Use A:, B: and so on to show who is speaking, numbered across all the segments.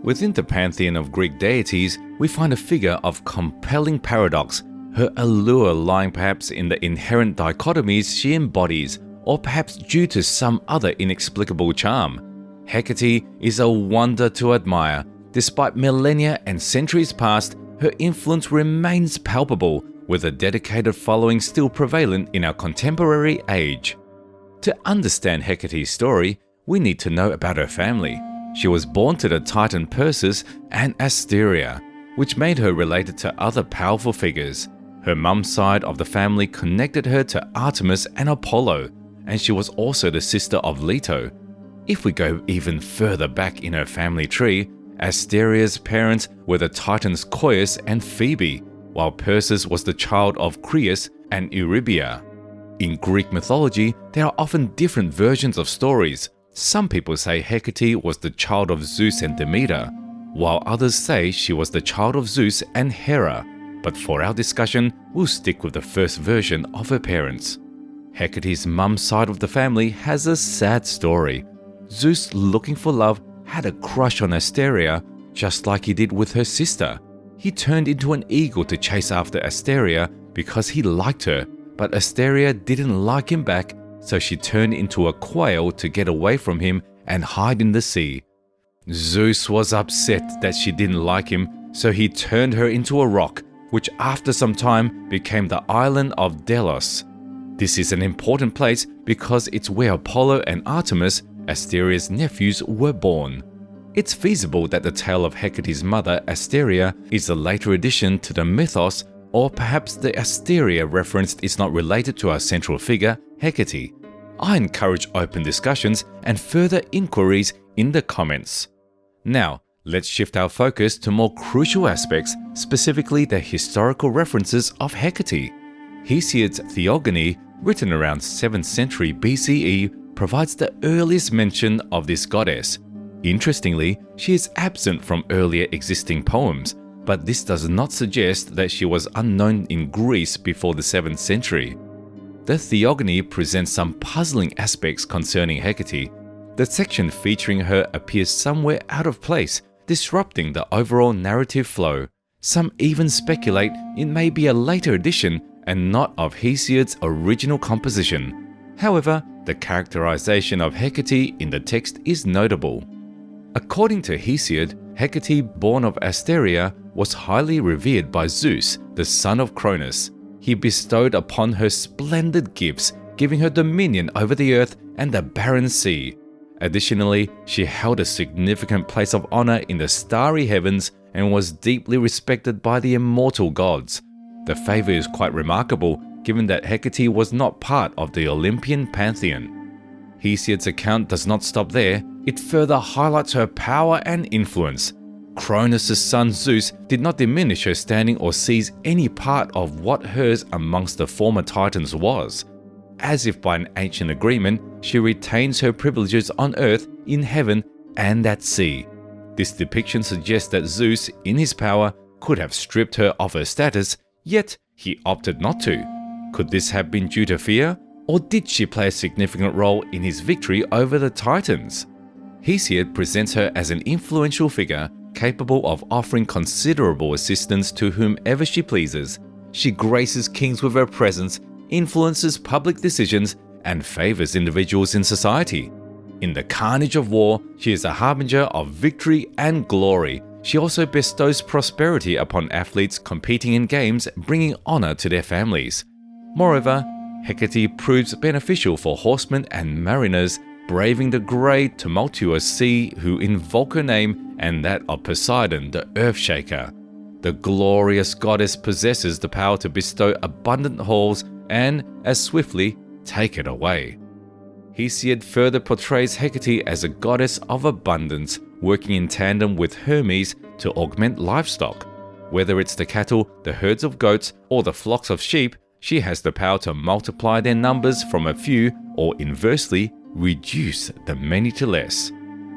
A: Within the pantheon of Greek deities, we find a figure of compelling paradox, her allure lying perhaps in the inherent dichotomies she embodies, or perhaps due to some other inexplicable charm. Hecate is a wonder to admire. Despite millennia and centuries past, her influence remains palpable, with a dedicated following still prevalent in our contemporary age. To understand Hecate's story, we need to know about her family. She was born to the Titan Perseus and Asteria, which made her related to other powerful figures. Her mum's side of the family connected her to Artemis and Apollo, and she was also the sister of Leto. If we go even further back in her family tree, Asteria's parents were the Titans Coeus and Phoebe, while Perseus was the child of Creus and Eurybia. In Greek mythology, there are often different versions of stories. Some people say Hecate was the child of Zeus and Demeter, while others say she was the child of Zeus and Hera. But for our discussion, we'll stick with the first version of her parents. Hecate's mum's side of the family has a sad story. Zeus, looking for love, had a crush on Asteria, just like he did with her sister. He turned into an eagle to chase after Asteria because he liked her, but Asteria didn't like him back, so she turned into a quail to get away from him and hide in the sea. Zeus was upset that she didn't like him, so he turned her into a rock, which after some time became the island of Delos. This is an important place because it's where Apollo and Artemis, Asteria's nephews, were born. It's feasible that the tale of Hecate's mother, Asteria, is a later addition to the mythos, or perhaps the Asteria referenced is not related to our central figure, Hecate. I encourage open discussions and further inquiries in the comments. Now, let's shift our focus to more crucial aspects, specifically the historical references of Hecate. Hesiod's Theogony, written around 7th century BCE, provides the earliest mention of this goddess. Interestingly, she is absent from earlier existing poems, but this does not suggest that she was unknown in Greece before the 7th century. The Theogony presents some puzzling aspects concerning Hecate. The section featuring her appears somewhere out of place, disrupting the overall narrative flow. Some even speculate it may be a later addition and not of Hesiod's original composition. However, the characterization of Hecate in the text is notable. According to Hesiod, Hecate, born of Asteria, was highly revered by Zeus, the son of Cronus. He bestowed upon her splendid gifts, giving her dominion over the earth and the barren sea. Additionally, she held a significant place of honor in the starry heavens and was deeply respected by the immortal gods. The favor is quite remarkable, given that Hecate was not part of the Olympian pantheon. Hesiod's account does not stop there. It further highlights her power and influence. Cronus' son Zeus did not diminish her standing or seize any part of what hers amongst the former Titans was. As if by an ancient agreement, she retains her privileges on earth, in heaven, and at sea. This depiction suggests that Zeus, in his power, could have stripped her of her status, yet he opted not to. Could this have been due to fear, or did she play a significant role in his victory over the Titans? Hesiod presents her as an influential figure, capable of offering considerable assistance to whomever she pleases. She graces kings with her presence, influences public decisions, and favors individuals in society. In the carnage of war, she is a harbinger of victory and glory. She also bestows prosperity upon athletes competing in games, bringing honor to their families. Moreover, Hecate proves beneficial for horsemen and mariners, braving the great tumultuous sea who invoke her name and that of Poseidon, the earth-shaker. The glorious goddess possesses the power to bestow abundant hauls and, as swiftly, take it away. Hesiod further portrays Hecate as a goddess of abundance, working in tandem with Hermes to augment livestock. Whether it's the cattle, the herds of goats, or the flocks of sheep, she has the power to multiply their numbers from a few, or inversely, reduce the many to less.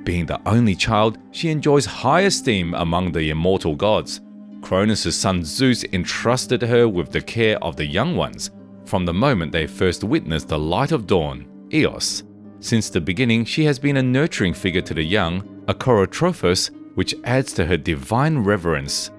A: Being the only child, she enjoys high esteem among the immortal gods. Cronus' son Zeus entrusted her with the care of the young ones, from the moment they first witnessed the light of dawn, Eos. Since the beginning, she has been a nurturing figure to the young, a Chorotrophos, which adds to her divine reverence.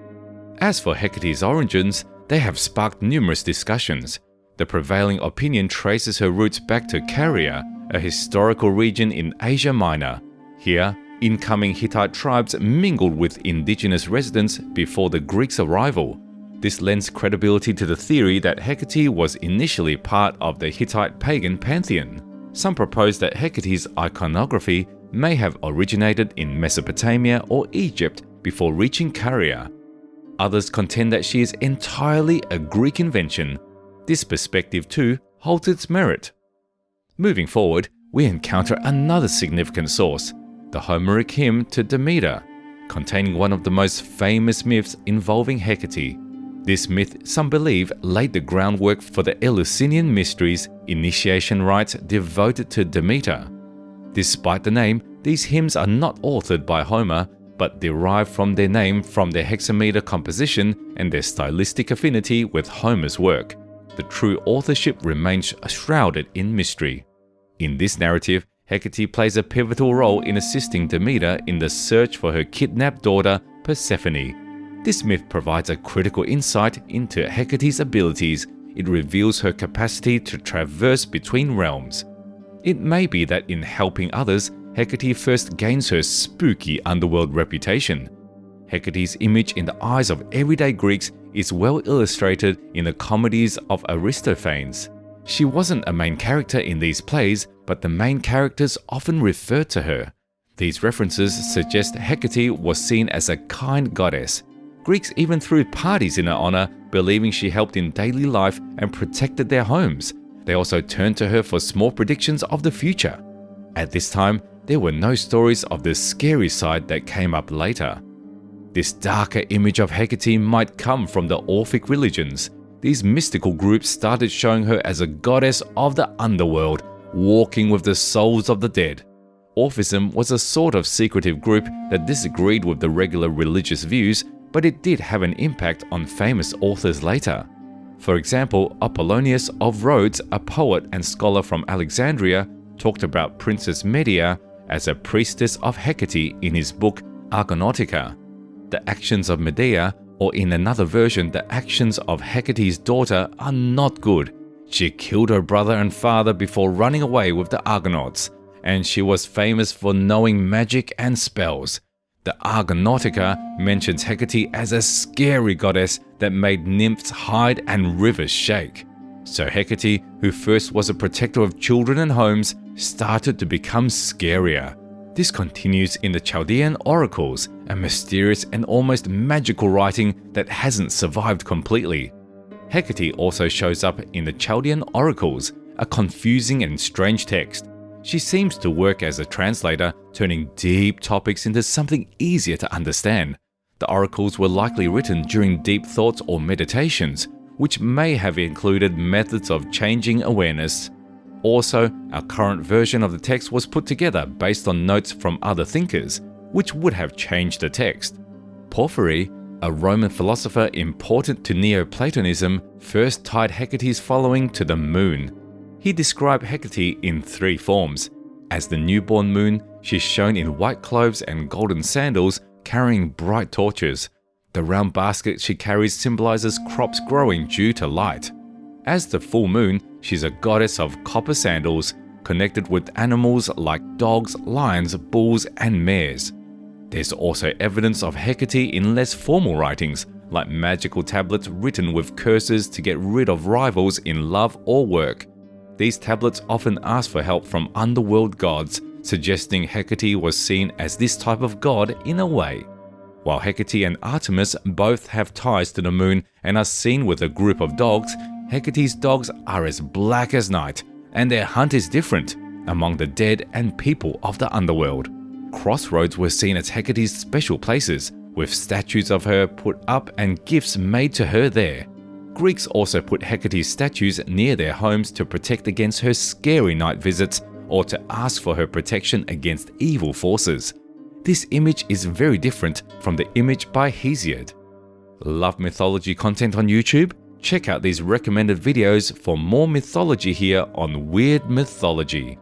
A: As for Hecate's origins, they have sparked numerous discussions. The prevailing opinion traces her roots back to Caria, a historical region in Asia Minor. Here, incoming Hittite tribes mingled with indigenous residents before the Greeks' arrival. This lends credibility to the theory that Hecate was initially part of the Hittite pagan pantheon. Some propose that Hecate's iconography may have originated in Mesopotamia or Egypt before reaching Caria. Others contend that she is entirely a Greek invention. This perspective too holds its merit. Moving forward, we encounter another significant source, the Homeric hymn to Demeter, containing one of the most famous myths involving Hecate. This myth, some believe, laid the groundwork for the Eleusinian mysteries, initiation rites devoted to Demeter. Despite the name, these hymns are not authored by Homer, but derive from their name from their hexameter composition and their stylistic affinity with Homer's work. The true authorship remains shrouded in mystery. In this narrative, Hecate plays a pivotal role in assisting Demeter in the search for her kidnapped daughter, Persephone. This myth provides a critical insight into Hecate's abilities. It reveals her capacity to traverse between realms. It may be that in helping others, Hecate first gains her spooky underworld reputation. Hecate's image in the eyes of everyday Greeks is well illustrated in the comedies of Aristophanes. She wasn't a main character in these plays, but the main characters often referred to her. These references suggest Hecate was seen as a kind goddess. Greeks even threw parties in her honor, believing she helped in daily life and protected their homes. They also turned to her for small predictions of the future. At this time, there were no stories of the scary side that came up later. This darker image of Hecate might come from the Orphic religions. These mystical groups started showing her as a goddess of the underworld, walking with the souls of the dead. Orphism was a sort of secretive group that disagreed with the regular religious views, but it did have an impact on famous authors later. For example, Apollonius of Rhodes, a poet and scholar from Alexandria, talked about Princess Medea as a priestess of Hecate in his book Argonautica. The actions of Medea, or in another version, the actions of Hecate's daughter, are not good. She killed her brother and father before running away with the Argonauts, and she was famous for knowing magic and spells. The Argonautica mentions Hecate as a scary goddess that made nymphs hide and rivers shake. So Hecate, who first was a protector of children and homes, started to become scarier. This continues in the Chaldean oracles, a mysterious and almost magical writing that hasn't survived completely. Hecate also shows up in the Chaldean oracles, a confusing and strange text. She seems to work as a translator, turning deep topics into something easier to understand. The oracles were likely written during deep thoughts or meditations, which may have included methods of changing awareness. Also, our current version of the text was put together based on notes from other thinkers, which would have changed the text. Porphyry, a Roman philosopher important to Neoplatonism, first tied Hecate's following to the moon. He described Hecate in three forms. As the newborn moon, she's shown in white clothes and golden sandals, carrying bright torches. The round basket she carries symbolizes crops growing due to light. As the full moon, she's a goddess of copper sandals, connected with animals like dogs, lions, bulls, and mares. There's also evidence of Hecate in less formal writings, like magical tablets written with curses to get rid of rivals in love or work. These tablets often ask for help from underworld gods, suggesting Hecate was seen as this type of god in a way. While Hecate and Artemis both have ties to the moon and are seen with a group of dogs, Hecate's dogs are as black as night, and their hunt is different among the dead and people of the underworld. Crossroads were seen as Hecate's special places, with statues of her put up and gifts made to her there. Greeks also put Hecate's statues near their homes to protect against her scary night visits or to ask for her protection against evil forces. This image is very different from the image by Hesiod. Love mythology content on YouTube? Check out these recommended videos for more mythology here on Weird Mythology.